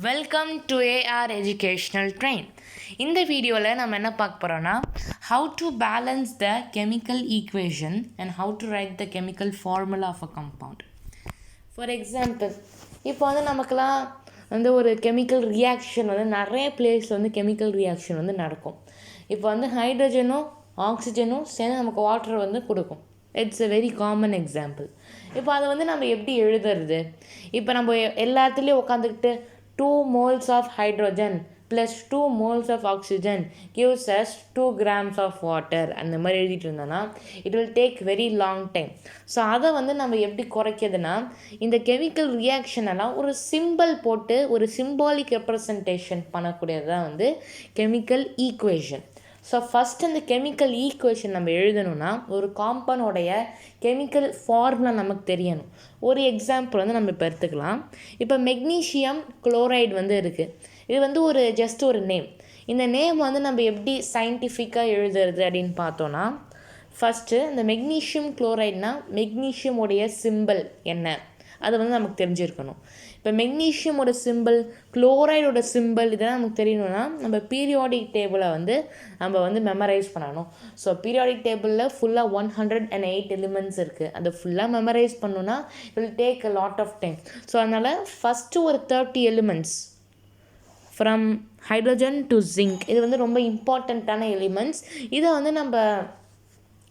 Welcome to AR educational train. இந்த வீடியோவில் நம்ம என்ன பார்க்க போகிறோன்னா how to balance the chemical equation and how to write the chemical formula of a compound. For example, இப்போ நமக்குலாம் ஒரு கெமிக்கல் ரியாக்ஷன் நிறைய பிளேஸில் கெமிக்கல் ரியாக்ஷன் நடக்கும். இப்போ ஹைட்ரஜனும் ஆக்சிஜனும் சேர்ந்து நமக்கு வாட்டர் கொடுக்கும். It's a very common example. இப்போ அதை நம்ம எப்படி எழுதுறது? இப்போ நம்ம எல்லாத்துலேயும் உட்காந்துக்கிட்டு 2 moles of hydrogen plus 2 moles of oxygen gives us 2 grams of water அந்த மாதிரி எழுதிட்டு இருந்தோன்னா it will take very long time. So அதை நம்ம எப்படி குறைக்கிறதுனா, இந்த கெமிக்கல் ரியாக்ஷன் எல்லாம் ஒரு சிம்பிள் போட்டு ஒரு சிம்பாலிக் ரெப்ரசன்டேஷன் பண்ணக்கூடியது தான் கெமிக்கல் ஈக்குவேஷன். ஸோ ஃபஸ்ட் அந்த கெமிக்கல் ஈக்குவேஷன் நம்ம எழுதணும்னா ஒரு காம்பவுண்டோடைய கெமிக்கல் ஃபார்முலா நமக்கு தெரியணும். ஒரு எக்ஸாம்பிள் நம்ம இப்போ எடுத்துக்கலாம். இப்போ மெக்னீஷியம் குளோரைடு இருக்குது. இது ஒரு ஜஸ்ட் ஒரு நேம். இந்த நேம் நம்ம எப்படி சயின்டிஃபிக்காக எழுதுறது அப்படின்னு பார்த்தோன்னா, ஃபஸ்ட்டு இந்த மெக்னீஷியம் குளோரைட்னா மெக்னீஷியமுடைய சிம்பிள் என்ன அது நமக்கு தெரிஞ்சிருக்கணும். இப்போ மெக்னீஷியமோட சிம்பிள், குளோரைடோட சிம்பிள் இதெல்லாம் நமக்கு தெரியணும்னா நம்ம பீரியாடிக் டேபிளை நம்ம மெமரைஸ் பண்ணணும். ஸோ பீரியாடிக் டேபிளில் ஃபுல்லாக 108 எலிமெண்ட்ஸ் இருக்குது. அதை ஃபுல்லாக மெமரைஸ் பண்ணணுன்னா it will take a lot of time. So அதனால் ஃபஸ்ட்டு ஒரு 30 elements from hydrogen to zinc இது ரொம்ப இம்பார்ட்டண்ட்டான எலிமெண்ட்ஸ். இதை நம்ம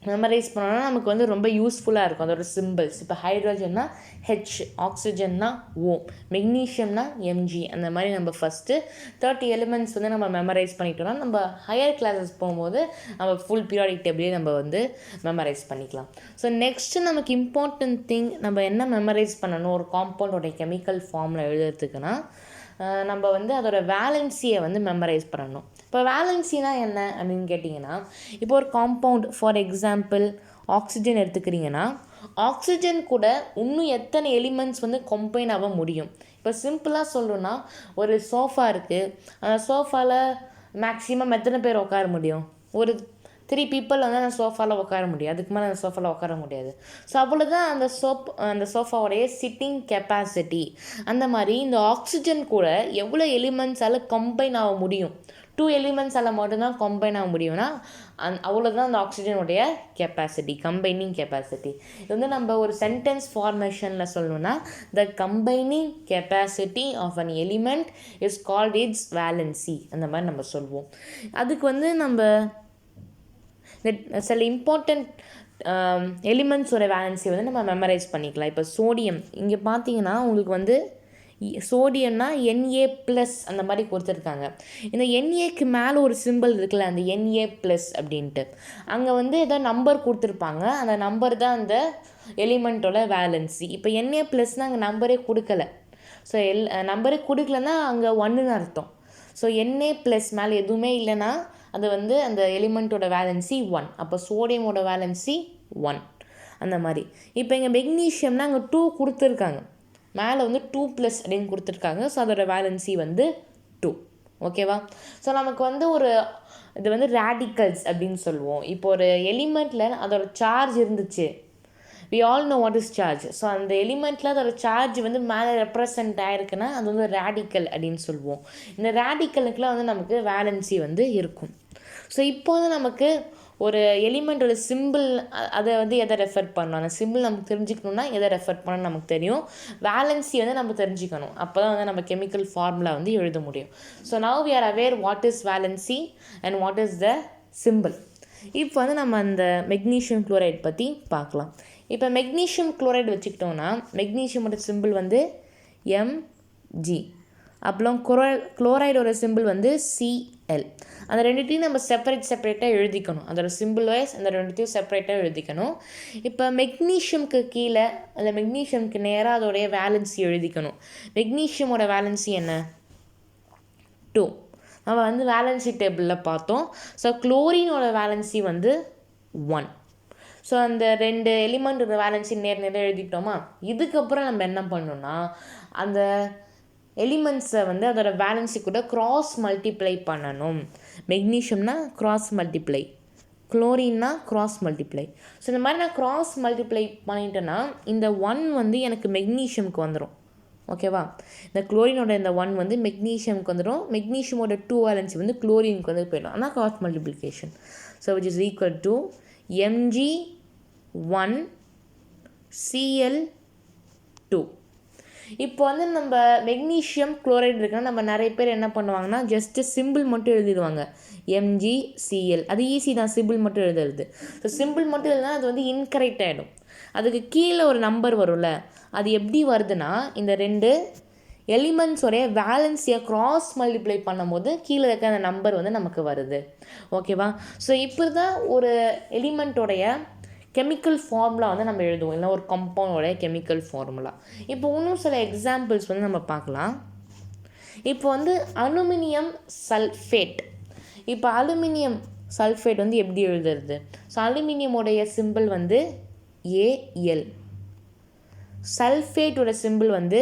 மெமரைஸ் பண்ணோன்னா நமக்கு ரொம்ப யூஸ்ஃபுல்லாக இருக்கும் அதோட சிம்பிள்ஸ். இப்போ ஹைட்ரஜன்னா ஹெச், ஆக்சிஜன்னா ஓ, மெக்னீஷியம்னா எம்ஜி. அந்த மாதிரி நம்ம ஃபஸ்ட்டு 30 எலிமெண்ட்ஸ் நம்ம மெமரைஸ் பண்ணிட்டோம்னா நம்ம ஹையர் கிளாஸஸ் போகும்போது நம்ம ஃபுல் பீரியாடிக் டேபிளே நம்ம மெமரைஸ் பண்ணிக்கலாம். ஸோ நெக்ஸ்ட்டு நமக்கு இம்பார்ட்டன்ட் திங் நம்ம என்ன மெமரைஸ் பண்ணணும் ஒரு காம்பவுண்டோடைய கெமிக்கல் ஃபார்மில் எழுதுறதுக்குன்னா, நம்ம அதோட வேலன்சியை மெமரைஸ் பண்ணணும். இப்போ வேலன்சினா என்ன அப்படின்னு கேட்டிங்கன்னா, இப்போ ஒரு காம்பவுண்ட் ஃபார் எக்ஸாம்பிள் ஆக்சிஜன் எடுத்துக்கிறீங்கன்னா, ஆக்சிஜன் கூட இன்னும் எத்தனை எலிமெண்ட்ஸ் கம்பைன் ஆக முடியும். இப்போ சிம்பிளாக சொல்லணும்னா, ஒரு சோஃபா இருக்குது. அந்த சோஃபாவில் மேக்ஸிமம் எத்தனை பேர் உட்கார முடியும்? ஒரு 3 people அந்த சோஃபாவில் உட்கார முடியும். அதுக்கு மேலே அந்த சோஃபாவில் உட்கார முடியாது. ஸோ அவ்வளோதான் அந்த சோஃபாவோடைய சிட்டிங் கெப்பாசிட்டி. அந்த மாதிரி இந்த ஆக்சிஜன் கூட எவ்வளோ எலிமெண்ட்ஸால் கம்பைன் ஆக முடியும்? 2 எலிமெண்ட்ஸால் மட்டும்தான் கம்பைன் ஆக முடியும்னா அவ்வளோதான் அந்த ஆக்சிஜனுடைய கெப்பாசிட்டி, கம்பைனிங் கெப்பாசிட்டி. இது நம்ம ஒரு சென்டென்ஸ் ஃபார்மேஷனில் சொல்லணும்னா, the combining capacity of an element is called its valency. அந்த மாதிரி நம்ம சொல்லுவோம். அதுக்கு நம்ம சில இம்பார்ட்டண்ட் எலிமெண்ட்ஸோட வேலன்சி நம்ம மெமரைஸ் பண்ணிக்கலாம். இப்போ சோடியம் இங்கே பார்த்தீங்கன்னா உங்களுக்கு சோடியம்னா Na+ அந்த மாதிரி கொடுத்துருக்காங்க. இந்த NAக்கு மேலே ஒரு சிம்பிள் இருக்குல்ல, அந்த Na+ அப்படின்ட்டு அங்கே ஏதோ நம்பர் கொடுத்துருப்பாங்க. அந்த நம்பர் தான் அந்த எலிமெண்ட்டோட வேலன்சி. இப்போ Na+னால் அங்கே நம்பரே கொடுக்கல. ஸோ நம்பரே கொடுக்கலன்னா அங்கே 1ன்னு அர்த்தம். ஸோ Na+ மேலே எதுவுமே இல்லைன்னா அது அந்த எலிமெண்ட்டோட வேலன்சி 1. அப்போ சோடியமோட வேலன்சி 1 அந்த மாதிரி. இப்போ இங்கே மெக்னீஷியம்னா அங்கே 2 கொடுத்துருக்காங்க. மேலே 2+ அப்படின்னு கொடுத்துருக்காங்க. ஸோ அதோட வேலன்சி 2. ஓகேவா? ஸோ நமக்கு ஒரு இது ரேடிக்கல்ஸ் அப்படின்னு சொல்லுவோம். இப்போ ஒரு எலிமெண்ட்டில் அதோட சார்ஜ் இருந்துச்சு. we all know what is charge. So அந்த எலிமெண்ட்டில் அதோட சார்ஜ் மேலே ரெப்ரசன்ட் ஆகிருக்குன்னா அது ரேடிக்கல் அப்படின்னு சொல்லுவோம். இந்த ரேடிக்கலுக்குலாம் நமக்கு வேலன்சி இருக்கும். ஸோ இப்போ நமக்கு ஒரு எலிமெண்ட்டோட சிம்பிள் அதை எதை ரெஃபர் பண்ணணும், அந்த சிம்பிள் நமக்கு தெரிஞ்சுக்கணுன்னா எதை ரெஃபர் பண்ணணும்னு நமக்கு தெரியும். வேலன்சி நம்ம தெரிஞ்சுக்கணும். அப்போ தான் நம்ம கெமிக்கல் ஃபார்முலா எழுத முடியும். So now we are aware what is valency and what is the symbol. இப்போ நம்ம அந்த மெக்னீஷியம் குளோரைட் பற்றி பார்க்கலாம். இப்போ மெக்னீஷியம் குளோரைடு வச்சுக்கிட்டோன்னா மெக்னீஷியமோட சிம்பிள் Mg. அப்புறம் குளோரைடோட சிம்பிள் Cl. அந்த ரெண்டுத்தையும் நம்ம செப்பரேட்டாக எழுதிக்கணும். அதோட சிம்பிள் வைஸ் அந்த ரெண்டுத்தையும் செப்பரேட்டாக எழுதிக்கணும். இப்போ மெக்னீஷியம்க்கு கீழே அந்த மெக்னீஷியம்க்கு நேராக அதோடைய வேலன்சி எழுதிக்கணும். மெக்னீஷியமோட வேலன்சி என்ன? 2. நம்ம வேலன்சி டேபிளில் பார்த்தோம். So குளோரினோட valency 1. ஸோ அந்த 2 எலிமெண்ட்டோட வேலன்சி நேராக எழுதிட்டோமா? இதுக்கப்புறம் நம்ம என்ன பண்ணணும்னா, அந்த எலிமெண்ட்ஸை அதோட வேலன்சி கூட கிராஸ் மல்டிப்ளை பண்ணணும். மெக்னீஷியம்னா கிராஸ் மல்டிப்ளை, குளோரின்னா கிராஸ் மல்டிப்ளை. ஸோ இந்த மாதிரி நான் கிராஸ் மல்டிப்ளை பண்ணிட்டேன்னா இந்த 1 எனக்கு மெக்னீஷியம்க்கு வந்துடும். ஓகேவா? இந்த குளோரினோட இந்த 1 வந்து மெக்னீஷியமுக்கு வந்துடும். மெக்னீஷியமோட 2 வேலன்சி வந்து குளோரினுக்கு வந்து போயிடும். ஆனால் cross multiplication. So which is equal to Mg1Cl2. இப்போ வந்து நம்ம மெக்னீஷியம் குளோரைடு இருக்குன்னா நம்ம நிறைய பேர் என்ன பண்ணுவாங்கன்னா ஜஸ்ட்டு சிம்பிள் மட்டும் எழுதிடுவாங்க, MgCl. அது ஈஸி தான், சிம்பிள் மட்டும் எழுதுறது. ஸோ சிம்பிள் மட்டும் எழுதுனா அது வந்து இன்கரெக்ட் ஆகிடும். அதுக்கு கீழே ஒரு நம்பர் வரும்ல, அது எப்படி வருதுன்னா இந்த 2 எலிமெண்ட்ஸோடைய வேலன்ஸியை க்ராஸ் மல்டிப்ளை பண்ணும்போது கீழே இருக்க அந்த நம்பர் வந்து நமக்கு வருது. ஓகேவா? ஸோ இப்படி தான் ஒரு எலிமெண்ட்டோடைய கெமிக்கல் ஃபார்முலா வந்து நம்ம எழுதுவோம், இல்லை ஒரு கம்பவுண்டோடைய கெமிக்கல் ஃபார்முலா. இப்போ இன்னும் சில எக்ஸாம்பிள்ஸ் வந்து நம்ம பார்க்கலாம். இப்போ வந்து அலுமினியம் சல்ஃபேட். இப்போ அலுமினியம் சல்ஃபேட் வந்து எப்படி எழுதுறது? ஸோ அலுமினியமோடைய சிம்பிள் வந்து Al. சல்ஃபேட்டோட சிம்பிள் வந்து,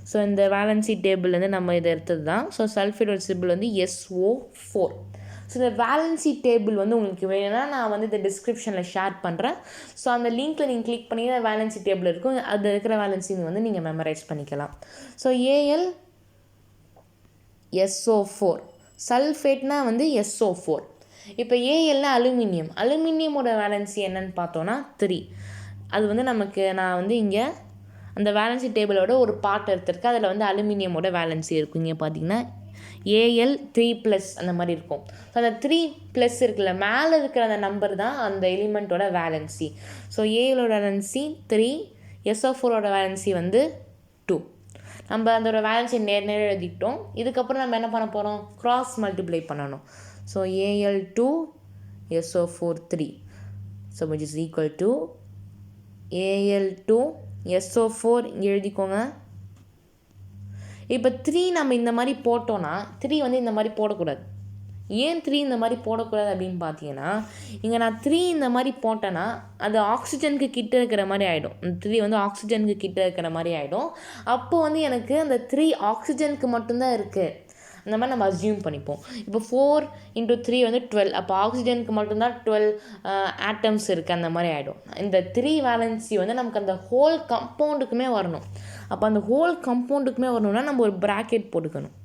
ஸோ இந்த வேலன்சி டேபிள்லேருந்து நம்ம இதை எடுத்தது தான். ஸோ சல்ஃபேட்டோட சிம்பிள் வந்து SO4. ஸோ இந்த வேலன்சி டேபிள் வந்து உங்களுக்கு வேணும்னா நான் வந்து இந்த டிஸ்கிரிப்ஷனில் ஷேர் பண்ணுறேன். ஸோ அந்த லிங்க்கில் நீங்கள் கிளிக் பண்ணி வேலன்சி டேபிள் இருக்கும், அது இருக்கிற வேலன்சி வந்து நீங்கள் மெமரைஸ் பண்ணிக்கலாம். ஸோ AlSO4, சல்ஃபேட்னா வந்து SO4. இப்போ Alனா அலுமினியம். அலுமினியமோட வேலன்சி என்னன்னு பார்த்தோன்னா 3. அது வந்து நமக்கு நான் வந்து இங்கே அந்த வேலன்சி டேபிளோட ஒரு பார்ட் எடுத்திருக்கேன். அதில் வந்து அலுமினியமோட வேலன்சி இருக்கும். இங்கே பார்த்தீங்கன்னா Al3+ அந்த மாதிரி இருக்கும். ஸோ அந்த 3+ இருக்குல்ல, மேலே இருக்கிற அந்த நம்பர் தான் அந்த எலிமெண்ட்டோட வேலன்சி. ஸோ Alோட வேலன்சி 3, SO4ஓட வேலன்சி வந்து 2. நம்ம அதோட வேலன்சி நேர் எழுதிக்கிட்டோம். இதுக்கப்புறம் நம்ம என்ன பண்ண போகிறோம்? க்ராஸ் மல்டிப்ளை பண்ணணும். So Al2 SO4 3. So which is equal to Al2 SO4 இங்கே எழுதிக்கோங்க. இப்போ 3 நம்ம இந்த மாதிரி போட்டோன்னா 3 வந்து இந்த மாதிரி போடக்கூடாது. ஏன் 3 இந்த மாதிரி போடக்கூடாது அப்படின்னு பார்த்தீங்கன்னா, இங்கே நான் 3 இந்த மாதிரி போட்டேன்னா அது ஆக்சிஜனுக்கு கிட்ட இருக்கிற மாதிரி ஆகிடும். 3 வந்து ஆக்சிஜனுக்கு கிட்ட இருக்கிற மாதிரி ஆகிடும். அப்போ வந்து எனக்கு அந்த 3 ஆக்சிஜனுக்கு மட்டும்தான் இருக்குது அந்த மாதிரி நம்ம அஸ்யூம் பண்ணிப்போம். இப்போ 4 × 3 வந்து 12. அப்போ ஆக்சிஜனுக்கு மட்டும்தான் 12 ஆட்டம்ஸ் இருக்குது அந்த மாதிரி ஆகிடும். இந்த 3 வேலன்சி வந்து நமக்கு அந்த ஹோல் கம்பவுண்டுக்குமே வரணும். அப்போ அந்த ஹோல் கம்பவுண்டுக்குமே வரணும்னா நம்ம ஒரு ப்ராக்கெட் போட்டுக்கணும்.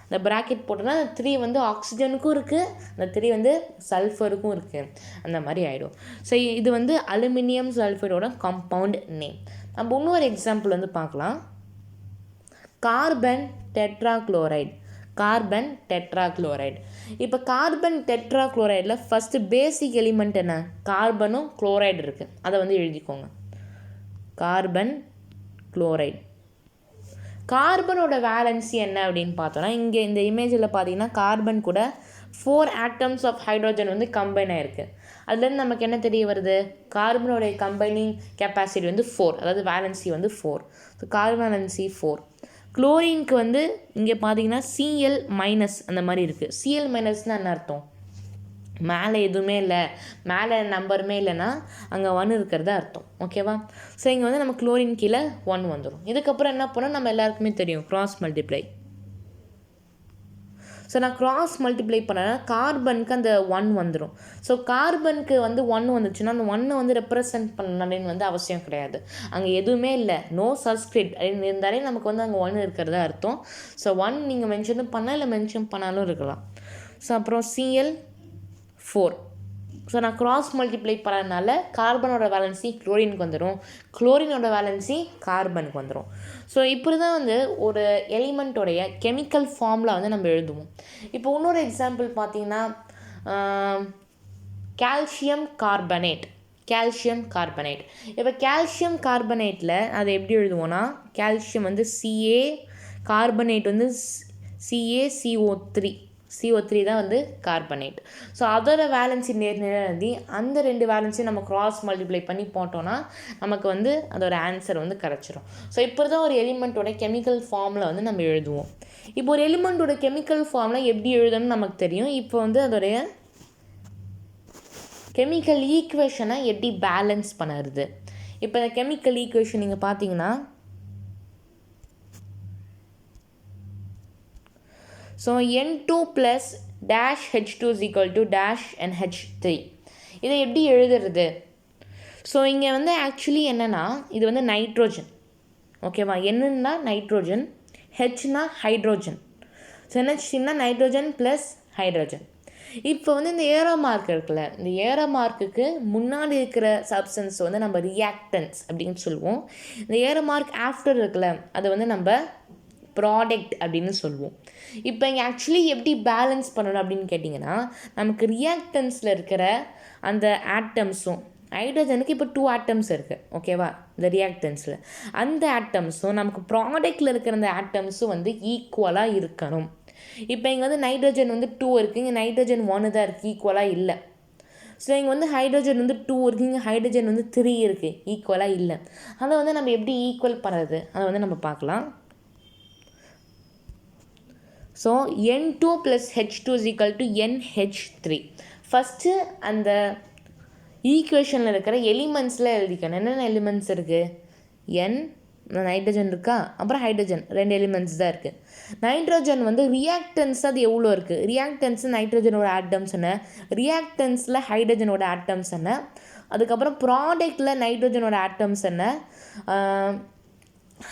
அந்த ப்ராக்கெட் போட்டோன்னா அந்த 3 வந்து ஆக்சிஜனுக்கும் இருக்குது, அந்த 3 வந்து சல்ஃபருக்கும் இருக்குது, அந்த மாதிரி ஆகிடும். ஸோ இது வந்து அலுமினியம் சல்ஃபைடோட கம்பவுண்ட் நேம். நம்ம இன்னொரு எக்ஸாம்பிள் வந்து பார்க்கலாம். Carbon tetrachloride. இப்போ கார்பன் டெட்ராக்ளோரைடில் ஃபஸ்ட்டு பேசிக் எலிமெண்ட் என்ன? கார்பனும் குளோரைடு இருக்குது. அதை வந்து எழுதிக்கோங்க, கார்பன் குளோரைடு. கார்பனோட வேலன்சி என்ன அப்படின்னு பார்த்தோன்னா, இங்கே இந்த இமேஜில் பார்த்தீங்கன்னா கார்பன் கூட 4 ஆட்டம்ஸ் ஆஃப் ஹைட்ரோஜன் வந்து கம்பைன் ஆகிருக்கு. அதுலேருந்து நமக்கு என்ன தெரிய வருது? கார்பனோடைய கம்பைனிங் கெப்பாசிட்டி வந்து 4, அதாவது வேலன்சி வந்து 4. So carbon valency 4. குளோரினுக்கு வந்து இங்கே பார்த்தீங்கன்னா Cl- அந்த மாதிரி இருக்குது. Cl- என்ன அர்த்தம்? மேலே எதுவுமே இல்லை, மேலே நம்பருமே இல்லைன்னா அங்கே 1 இருக்கிறதா அர்த்தம். ஓகேவா? ஸோ இங்கே வந்து நம்ம குளோரின் கீழே 1 வந்துடும். இதுக்கப்புறம் என்ன பண்ணோம்? நம்ம எல்லாருக்குமே தெரியும், க்ராஸ் மல்டிப்ளை. ஸோ நான் க்ராஸ் மல்டிப்ளை பண்ணேன்னா கார்பனுக்கு அந்த 1 வந்துடும். ஸோ கார்பனுக்கு வந்து 1 வந்துச்சுன்னா அந்த 1 வந்து ரெப்ரசன்ட் பண்ணணும்னு வந்து அவசியம் கிடையாது. அங்கே எதுவுமே இல்லை, நோ சப்ஸ்கிரிப்ட் அப்படின்னு இருந்தாலே நமக்கு வந்து அங்கே 1 இருக்கிறதா அர்த்தம். ஸோ 1 நீங்கள் மென்ஷனும் பண்ணலாம், இல்லை மென்ஷன் பண்ணாலும் இருக்கலாம். ஸோ அப்புறம் Cl4. ஸோ நான் க்ராஸ் மல்டிப்ளை பண்ணதுனால கார்பனோட வேலன்சி குளோரினுக்கு வந்துடும், குளோரினோட வேலன்சி கார்பனுக்கு வந்துடும். ஸோ இப்படி தான் வந்து ஒரு எலிமெண்ட்டோடைய கெமிக்கல் ஃபார்முலா வந்து நம்ம எழுதுவோம். இப்போ இன்னொரு எக்ஸாம்பிள் பார்த்தீங்கன்னா கால்சியம் கார்பனேட். இப்போ கால்சியம் கார்பனேட்டில் அதை எப்படி எழுதுவோன்னா, கால்சியம் வந்து Ca, கார்பனேட் வந்து CO3 தான் வந்து கார்பனேட். ஸோ அதோட வேலன்சி எழுதி அந்த 2 வேலன்ஸையும் நம்ம க்ராஸ் மல்டிப்ளை பண்ணி போட்டோன்னா நமக்கு வந்து அதோட ஆன்சர் வந்து கிடச்சிரும். ஸோ இப்படி தான் ஒரு எலிமெண்ட்டோட கெமிக்கல் ஃபார்முலா வந்து நம்ம எழுதுவோம். இப்போ ஒரு எலிமெண்ட்டோட கெமிக்கல் ஃபார்முலா எப்படி எழுதணும்னு நமக்கு தெரியும். இப்போ வந்து அதோடைய கெமிக்கல் ஈக்குவேஷனை எப்படி பேலன்ஸ் பண்ணுறது? இப்போ இந்த கெமிக்கல் ஈக்குவேஷன் நீங்கள் பார்த்தீங்கன்னா, ஸோ N2 + -H2 = -NH3. இதை எப்படி எழுதுறது? ஸோ இங்கே வந்து ஆக்சுவலி என்னென்னா இது வந்து நைட்ரோஜன். ஓகேவா? என்னன்னா நைட்ரோஜன், ஹெச்னா ஹைட்ரோஜன். ஸோ NH3னா நைட்ரோஜன் ப்ளஸ் ஹைட்ரோஜன். இப்போ வந்து இந்த ஏரோ மார்க் இருக்குல்ல, இந்த ஏரோ மார்க்குக்கு முன்னாடி இருக்கிற சப்ஸ்டன்ஸ் வந்து நம்ம ரியாக்டன்ஸ் அப்படின்னு சொல்லுவோம். இந்த ஏரோ மார்க் ஆஃப்டர் இருக்குல்ல, அதை வந்து நம்ம ப்ராடக்ட் அப்படின்னு சொல்லுவோம். இப்போ இங்கே ஆக்சுவலி எப்படி பேலன்ஸ் பண்ணணும் அப்படின்னு கேட்டிங்கன்னா, நமக்கு ரியாக்டன்ஸில் இருக்கிற அந்த ஆட்டம்ஸும், ஹைட்ரோஜனுக்கு இப்போ 2 ஆட்டம்ஸ் இருக்குது, ஓகேவா? இந்த ரியாக்டன்ஸில் அந்த ஆட்டம்ஸும் நமக்கு ப்ராடக்டில் இருக்கிற அந்த ஆட்டம்ஸும் வந்து ஈக்குவலாக இருக்கணும். இப்போ இங்கே வந்து நைட்ரோஜன் வந்து 2 இருக்குது, இங்கே நைட்ரோஜன் 1 தான் இருக்குது, ஈக்குவலாக இல்லை. ஸோ இங்கே வந்து ஹைட்ரோஜன் வந்து 2 இருக்குது, இங்கே ஹைட்ரோஜன் வந்து 3 இருக்குது, ஈக்குவலாக இல்லை. அதை வந்து நம்ம எப்படி ஈக்குவல் பண்ணுறது அதை வந்து நம்ம பார்க்கலாம். So N2 + H2 = NH3. First அந்த ஈக்குவேஷனில் இருக்கிற எலிமெண்ட்ஸில் எழுதிக்கணும். என்னென்ன எலிமெண்ட்ஸ் இருக்குது? N நைட்ரோஜன் இருக்கா, அப்புறம் ஹைட்ரோஜன் 2 எலிமெண்ட்ஸ் தான் இருக்குது. நைட்ரோஜன் வந்து ரியாக்டன்ஸ் அது எவ்வளோ இருக்குது? ரியாக்டன்ஸ் நைட்ரோஜனோட ஆட்டம்ஸ் என்ன, ரியாக்டன்ஸில் ஹைட்ரோஜனோட ஆட்டம்ஸ் என்ன, அதுக்கப்புறம் ப்ராடக்டில் நைட்ரோஜனோட ஆட்டம்ஸ் என்ன,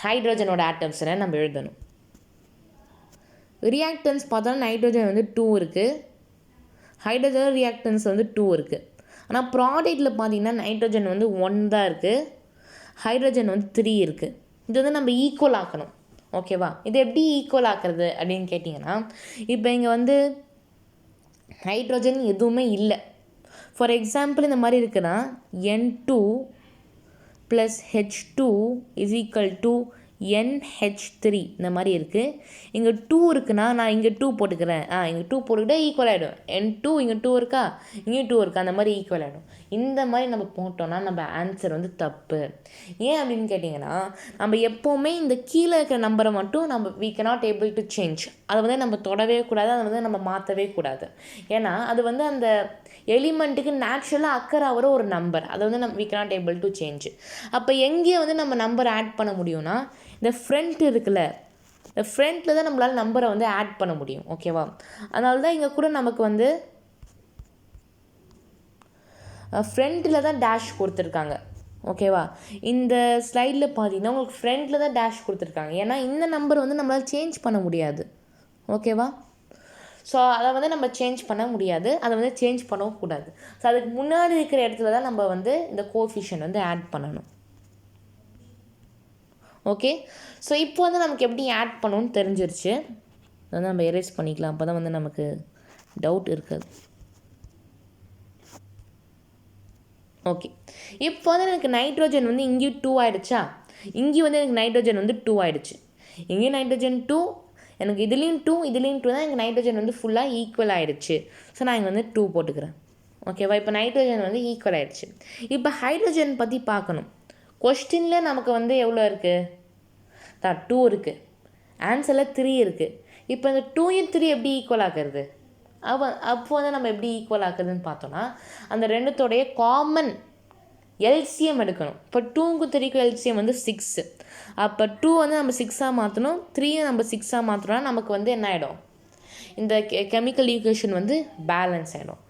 ஹைட்ரோஜனோட ஆட்டம்ஸ் என்ன நம்ம எழுதணும். ரியாக்டன்ஸ் பார்த்தோன்னா நைட்ரோஜன் வந்து 2 இருக்குது, ஹைட்ரோஜன் ரியாக்டன்ஸ் வந்து 2 இருக்குது. ஆனால் ப்ராடக்டில் பார்த்தீங்கன்னா நைட்ரோஜன் வந்து 1 தான் இருக்குது, ஹைட்ரோஜன் வந்து 3 இருக்குது. இது வந்து நம்ம ஈக்குவல் ஆக்கணும், ஓகேவா? இது எப்படி ஈக்குவல் ஆக்குறது அப்படின்னு கேட்டிங்கன்னா, இப்போ இங்கே வந்து ஹைட்ரோஜன் எதுவுமே இல்லை. ஃபார் எக்ஸாம்பிள் இந்த மாதிரி இருக்குன்னா N2 + H2 = NH3 இந்த மாதிரி இருக்குது. இங்கே 2 இருக்குன்னா நான் இங்கே 2 போட்டுக்கிறேன், இங்கே 2 போட்டுக்கிட்டே ஈக்குவல் ஆகிடும். N2 இங்கே 2 இருக்கா, இங்கே 2 இருக்கா, அந்த மாதிரி ஈக்குவல் ஆகிடும். இந்த மாதிரி நம்ம போட்டோன்னா நம்ம ஆன்சர் வந்து தப்பு. ஏன் அப்படின்னு கேட்டிங்கன்னா, நம்ம எப்போவுமே இந்த கீழே இருக்கிற நம்பரை மட்டும் நம்ம we cannot able to change. அதை வந்து நம்ம தொடவே கூடாது, அதை வந்து நம்ம மாற்றவே கூடாது. ஏன்னா அது வந்து அந்த எலிமெண்ட்டுக்கு நேச்சுரலாக அக்கர் ஆகிற ஒரு நம்பர், அதை வந்து நம்ம we cannot able to change. அப்போ எங்கேயே வந்து நம்ம நம்பர் ஆட் பண்ண முடியும்னா இந்த ஃப்ரண்ட் இருக்குல்ல, இந்த ஃப்ரண்ட்டில் தான் நம்மளால் நம்பரை வந்து ஆட் பண்ண முடியும், ஓகேவா? அதனால தான் இங்கே கூட நமக்கு வந்து ஃப்ரண்ட்டில் தான் டேஷ் கொடுத்துருக்காங்க, ஓகேவா? இந்த ஸ்லைடில் பார்த்தீங்கன்னா உங்களுக்கு ஃப்ரண்ட்டில் தான் டேஷ் கொடுத்துருக்காங்க. ஏன்னா இந்த நம்பர் வந்து நம்மளால் சேஞ்ச் பண்ண முடியாது, ஓகேவா? ஸோ அதை வந்து நம்ம சேஞ்ச் பண்ண முடியாது, அதை வந்து சேஞ்ச் பண்ணவும் கூடாது. ஸோ அதுக்கு முன்னாடி இருக்கிற இடத்துல தான் நம்ம வந்து இந்த கோஎஃபிஷியன்ட் வந்து ஆட் பண்ணணும், ஓகே? ஸோ இப்போ வந்து நமக்கு எப்படி ஆட் பண்ணணும்னு தெரிஞ்சிருச்சு. அதை வந்து நம்ம எரேஸ் பண்ணிக்கலாம், அப்போ தான் வந்து நமக்கு டவுட் இருக்காது. ஓகே, இப்போ வந்து எனக்கு நைட்ரோஜன் வந்து இங்கேயும் 2 ஆகிடுச்சா, இங்கேயும் வந்து எனக்கு நைட்ரோஜன் வந்து 2 ஆகிடுச்சு, இங்கேயும் நைட்ரோஜன் 2, எனக்கு இதுலேயும் 2 இதுலேயும் 2 தான் எனக்கு நைட்ரோஜன் வந்து ஃபுல்லாக ஈக்குவல் ஆகிடுச்சு. ஸோ நான் இங்கே வந்து 2 போட்டுக்கிறேன், ஓகேவா? இப்போ நைட்ரோஜன் வந்து ஈக்குவல் ஆகிடுச்சு. இப்போ ஹைட்ரோஜன் பற்றி பார்க்கணும். கொஸ்டினில் நமக்கு வந்து எவ்வளோ இருக்குது? 2 இருக்குது, ஆன்சரில் 3 இருக்குது. இப்போ இந்த 2யும் 3 எப்படி ஈக்குவல் ஆக்குறது? அப்போ வந்து நம்ம எப்படி ஈக்குவல் ஆக்குறதுன்னு பார்த்தோன்னா, அந்த ரெண்டுத்தோடைய காமன் எல்சிஎம் எடுக்கணும். இப்போ 2க்கும் 3க்கும் எல்சிஎம் வந்து 6. அப்போ 2 வந்து நம்ம 6ஆக மாற்றணும், 3யை நம்ம 6ஆக மாற்றணும்னா நமக்கு வந்து என்ன ஆகிடும்? இந்த கெமிக்கல் ஈக்குவேஷன் வந்து பேலன்ஸ் ஆகிடும்.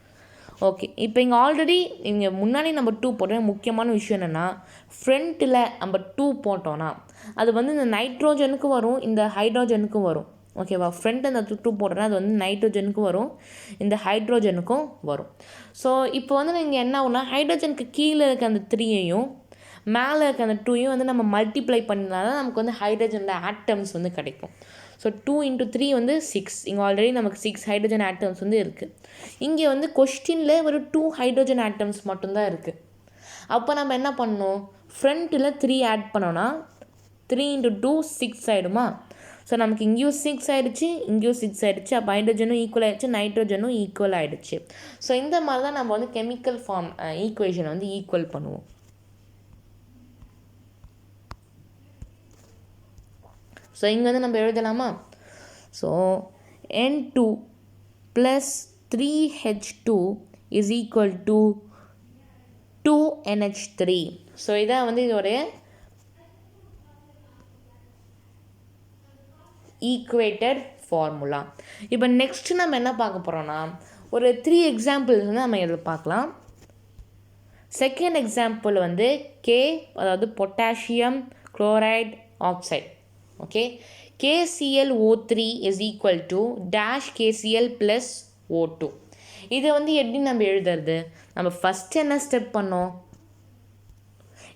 ஓகே, இப்போ இங்கே ஆல்ரெடி இங்கே முன்னாடி நம்ம 2 போட்டோம். முக்கியமான விஷயம் என்னென்னா, ஃப்ரண்ட்டில் நம்ம 2 போட்டோன்னா அது வந்து இந்த நைட்ரோஜனுக்கு வரும், இந்த ஹைட்ரோஜனுக்கும் வரும், ஓகேவா? ஃப்ரண்ட் அந்த 2 போட்டோன்னா அது வந்து நைட்ரோஜனுக்கும் வரும், இந்த ஹைட்ரோஜனுக்கும் வரும். ஸோ இப்போ வந்து நீங்கள் என்ன ஆகுனா, ஹைட்ரோஜனுக்கு கீழே இருக்க அந்த 3யையும் மேலே இருக்க அந்த 2யும் வந்து நம்ம மல்டிப்ளை பண்ணால் தான் நமக்கு வந்து ஹைட்ரோஜனோட ஆட்டம்ஸ் வந்து கிடைக்கும். ஸோ 2 × 3 வந்து 6. இங்கே ஆல்ரெடி நமக்கு 6 ஹைட்ரோஜன் ஆட்டம்ஸ் வந்து இருக்குது. இங்கே வந்து கொஸ்டினில் ஒரு 2 ஹைட்ரோஜன் ஆட்டம்ஸ் மட்டும்தான் இருக்குது. அப்போ நம்ம என்ன பண்ணணும்? ஃப்ரண்ட்டில் 3 ஆட் பண்ணோன்னா 3 × 2 6 ஆகிடுமா? ஸோ நமக்கு இங்கேயும் 6 ஆகிடுச்சு, இங்கேயும் 6 ஆகிடுச்சு. அப்போ ஹைட்ரோஜனும் ஈக்குவல் ஆகிடுச்சு, நைட்ரோஜனும் ஈக்குவல் ஆகிடுச்சு. ஸோ இந்த மாதிரி தான் நம்ம வந்து கெமிக்கல் ஃபார்ம் ஈக்குவேஷனை வந்து ஈக்குவல் பண்ணுவோம். ஸோ இங்கே வந்து நம்ம எழுதலாமா? So N2 + 3H2 = 2NH3. So இதான் வந்து இதோடைய ஈக்குவேட்டட் ஃபார்முலா. இப்போ நெக்ஸ்ட்டு நம்ம என்ன பார்க்க போகிறோன்னா, ஒரு 3 எக்ஸாம்பிள்ஸ் வந்து நம்ம இதில் பார்க்கலாம். செகண்ட் எக்ஸாம்பிள் வந்து K, அதாவது potassium chloride oxide. Okay, KClO3 is equal to dash KCl plus O2. இதை வந்து எப்படி நம்ம எழுதுறது? நம்ம ஃபஸ்ட் என்ன ஸ்டெப் பண்ணோம்?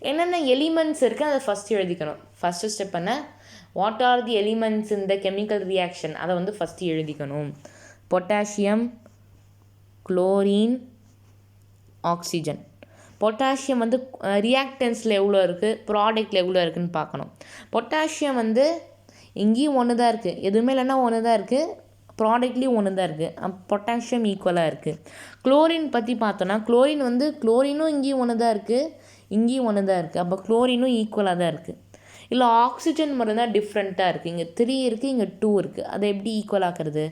என்னென்ன எலிமெண்ட்ஸ் இருக்குது அதை ஃபஸ்ட் எழுதிக்கணும். ஃபஸ்ட்டு ஸ்டெப் பண்ண வாட் ஆர் தி எலிமெண்ட்ஸ் இந்த கெமிக்கல் ரியாக்ஷன் அதை வந்து ஃபஸ்ட்டு எழுதிக்கணும். Potassium, chlorine, oxygen. பொட்டாசியம் வந்து ரியாக்டன்ஸில் எவ்வளோ இருக்குது, ப்ராடக்டில் எவ்வளோ இருக்குதுன்னு பார்க்கணும். பொட்டாசியம் வந்து இங்கேயும் ஒன்று தான் இருக்குது, எதுவுமே இல்லைன்னா ஒன்று தான் இருக்குது, ப்ராடக்ட்லேயும் ஒன்று தான் இருக்குது, பொட்டாசியம் ஈக்குவலாக இருக்குது. குளோரின் பற்றி பார்த்தோன்னா குளோரின் வந்து குளோரினும் இங்கேயும் ஒன்று தான் இருக்குது, இங்கேயும் ஒன்று தான் இருக்குது, அப்போ குளோரினும் ஈக்குவலாக தான் இருக்குது. இல்லை ஆக்சிஜன் மட்டும் தான் டிஃப்ரெண்ட்டாக இருக்குது, இங்கே 3 இருக்குது, இங்கே 2 இருக்குது, அதை எப்படி ஈக்குவல் ஆக்குறது?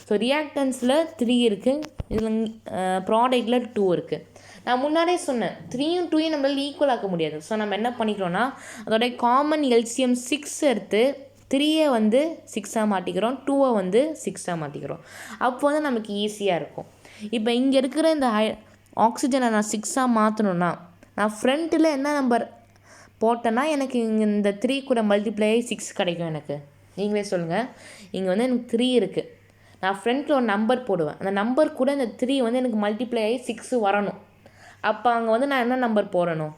ஸோ ரியாக்டன்ஸில் 3 இருக்குது, இதில் ப்ராடக்டில் 2 இருக்குது. நான் முன்னாடியே சொன்னேன் 3யும் 2யும் நம்மளால் ஈக்குவல் ஆக்க முடியாது. ஸோ நம்ம என்ன பண்ணிக்கிறோன்னா அதோடைய காமன் எல்சிஎம் 6 எடுத்து 3ஐ வந்து 6ஆக மாற்றிக்கிறோம், 2ஐ வந்து 6ஆக மாற்றிக்கிறோம். அப்போ வந்து நமக்கு ஈஸியாக இருக்கும். இப்போ இங்கே இருக்கிற இந்த ஆக்சிஜனை நான் 6ஆக மாற்றணுன்னா நான் ஃப்ரண்ட்டில் என்ன நம்பர் போட்டேன்னா எனக்கு இங்கே இந்த 3 கூட மல்டிப்ளை 6 கிடைக்கும். எனக்கு நீங்களே சொல்லுங்கள். இங்கே வந்து எனக்கு 3 இருக்குது, நான் ஃப்ரண்ட்டில் ஒரு நம்பர் போடுவேன், அந்த நம்பர் கூட இந்த 3 வந்து எனக்கு மல்டிப்ளை ஆகி 6 வரணும். அப்போ அங்கே வந்து நான் என்ன நம்பர் போடணும்?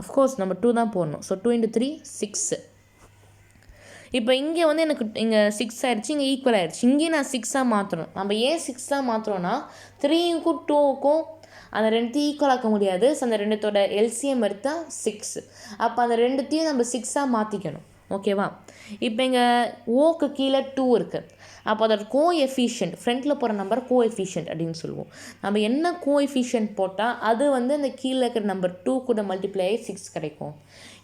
அஃப்கோர்ஸ் நம்ம 2 தான் போடணும். ஸோ 2 × 3 6. இப்போ இங்கே வந்து எனக்கு இங்கே 6 ஆகிடுச்சு, இங்கே ஈக்குவல் ஆகிடுச்சு. இங்கேயும் நான் 6ஆக மாற்றணும். நம்ம ஏன் 6ஆக மாற்றுறோன்னா 3க்கும் 2க்கும் அந்த ரெண்டுத்தையும் ஈக்குவல் ஆக்க முடியாது. ஸோ அந்த ரெண்டுத்தோட எல்சிஎம் எடுத்தால் 6. அப்போ அந்த ரெண்டுத்தையும் நம்ம 6ஆக மாற்றிக்கணும். ஓகேவா? இப்போ இங்கே ஓக்கு கீழே 2 இருக்குது. அப்போ அதோட கோஎஃபிஷியன்ட் ஃப்ரண்ட்டில் போகிற நம்பர் கோஎஃபிஷியன்ட் அப்படின்னு சொல்லுவோம். நம்ம என்ன கோஎஃபிஷியன்ட் போட்டால் அது வந்து அந்த கீழே இருக்கிற நம்பர் 2 கூட மல்டிப்ளை ஆகி 6 கிடைக்கும்.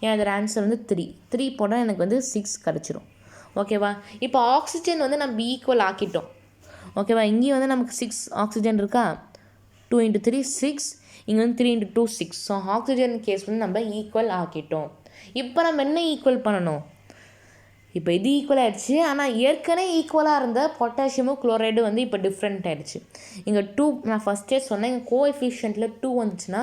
ஏன் அதோட ஆன்சர் வந்து 3 போட்டால் எனக்கு வந்து 6 கிடச்சிரும். ஓகேவா? இப்போ ஆக்சிஜன் வந்து நம்ம ஈக்குவல் ஆக்கிட்டோம். ஓகேவா? இங்கேயும் வந்து நமக்கு 6 ஆக்சிஜன் இருக்கா, 2 × 3 6, இங்கே வந்து 3 × 2 6. ஸோ ஆக்சிஜன் கேஸ் வந்து நம்ம ஈக்குவல் ஆக்கிட்டோம். இப்போ நம்ம என்ன ஈக்குவல் பண்ணணும்? இப்போ இது ஈக்குவல் ஆகிடுச்சு, ஆனால் ஏற்கனவே ஈக்குவலாக இருந்த பொட்டாசியமும் குளோரைடு வந்து இப்போ டிஃப்ரெண்ட் ஆகிடுச்சு. இங்கே 2 நான் ஃபஸ்ட்டே சொன்னேன், இங்கே கோஎஃபிஷியன்ட்டில் 2 வந்துச்சுன்னா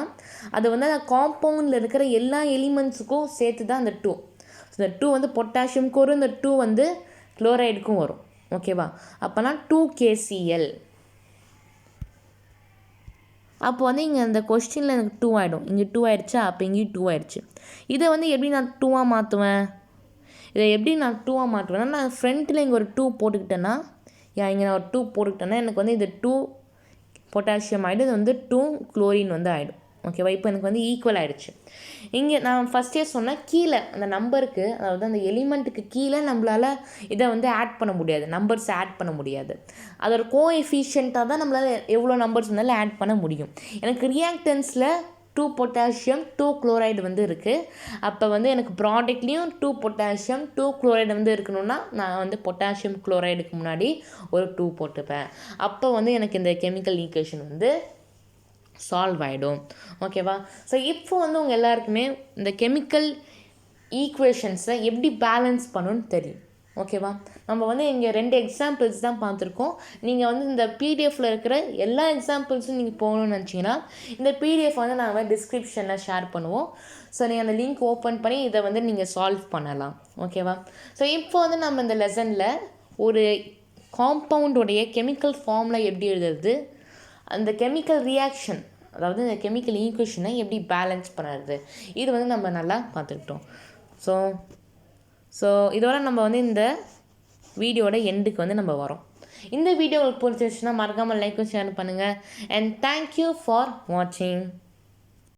அது வந்து அந்த காம்பவுண்டில் இருக்கிற எல்லா எலிமெண்ட்ஸுக்கும் சேர்த்து தான் அந்த 2. இந்த 2 வந்து பொட்டாசியமுக்கு வரும், இந்த 2 வந்து குளோரைடுக்கும் வரும். ஓகேவா? அப்போனா 2 KCl. அப்போ வந்து இங்கே அந்த கொஸ்டினில் எனக்கு 2 ஆகிடும், இங்கே 2 ஆகிடுச்சா, அப்போ இங்கேயும் 2 ஆகிடுச்சு. இதை வந்து எப்படி நான் 2ஆக மாற்றுவேன்? இதை எப்படி நான் 2ஆக மாற்றுவேன்னா நான் ஃப்ரண்ட்டில் இங்கே ஒரு 2 போட்டுக்கிட்டேன்னா, இங்கே நான் ஒரு 2 போட்டுக்கிட்டேன்னா எனக்கு வந்து இது 2 பொட்டாசியம் ஆகிடும், இது வந்து 2 குளோரின் வந்து ஆகிடும். ஓகேவா? இப்போ எனக்கு வந்து ஈக்குவல் ஆகிடுச்சு. இங்கே நான் ஃபஸ்ட்டே சொன்னேன் கீழே அந்த நம்பருக்கு, அதாவது அந்த எலிமெண்ட்டுக்கு கீழே நம்மளால் இதை வந்து ஆட் பண்ண முடியாது, நம்பர்ஸ் ஆட் பண்ண முடியாது. அதோட கோஎஃபிஷியண்ட்டாக தான் நம்மளால் எவ்வளோ நம்பர்ஸ் இருந்தாலும் ஆட் பண்ண முடியும். எனக்கு ரியாக்டன்ஸில் 2 பொட்டாசியம் 2 குளோரைடு வந்து இருக்குது. அப்போ வந்து எனக்கு ப்ராடக்ட்லேயும் 2 பொட்டாசியம் 2 குளோரைடு வந்து இருக்கணும்னா நான் வந்து பொட்டாசியம் குளோரைடுக்கு முன்னாடி ஒரு 2 போட்டுப்பேன். அப்போ வந்து எனக்கு இந்த கெமிக்கல் ஈக்குவேஷன் வந்து சால்வ் ஆகிடும். ஓகேவா? ஸோ இப்போ வந்து உங்கள் எல்லாருக்குமே இந்த கெமிக்கல் ஈக்குவேஷன்ஸை எப்படி பேலன்ஸ் பண்ணணும்னு தெரியும். ஓகேவா? நம்ம வந்து இங்கே 2 எக்ஸாம்பிள்ஸ் தான் பார்த்துருக்கோம். நீங்கள் வந்து இந்த பிடிஎஃப்பில் இருக்கிற எல்லா எக்ஸாம்பிள்ஸும் நீங்கள் போகணும்னு நினச்சிங்கன்னா இந்த பிடிஎஃப் வந்து நாங்கள் டிஸ்கிரிப்ஷனில் ஷேர் பண்ணுவோம். ஸோ நீங்கள் அந்த லிங்க் ஓப்பன் பண்ணி இதை வந்து நீங்கள் சால்வ் பண்ணலாம். ஓகேவா? ஸோ இப்போ வந்து நம்ம இந்த லெசனில் ஒரு காம்பவுண்டோடைய கெமிக்கல் ஃபார்முலா எப்படி எழுதுறது, அந்த கெமிக்கல் ரியாக்ஷன் அதாவது இந்த கெமிக்கல் ஈக்குவேஷனை எப்படி பேலன்ஸ் பண்ணுறது, இது வந்து நம்ம நல்லா பார்த்துக்கிட்டோம். ஸோ இதோட நம்ம வந்து இந்த வீடியோட எண்டுக்கு வந்து நம்ம வரோம். இந்த வீடியோ உங்களுக்கு பிடிச்சிருச்சுன்னா மறக்காமல் லைக் ஷேர் பண்ணுங்கள். அண்ட் தேங்க்யூ ஃபார் வாட்சிங்.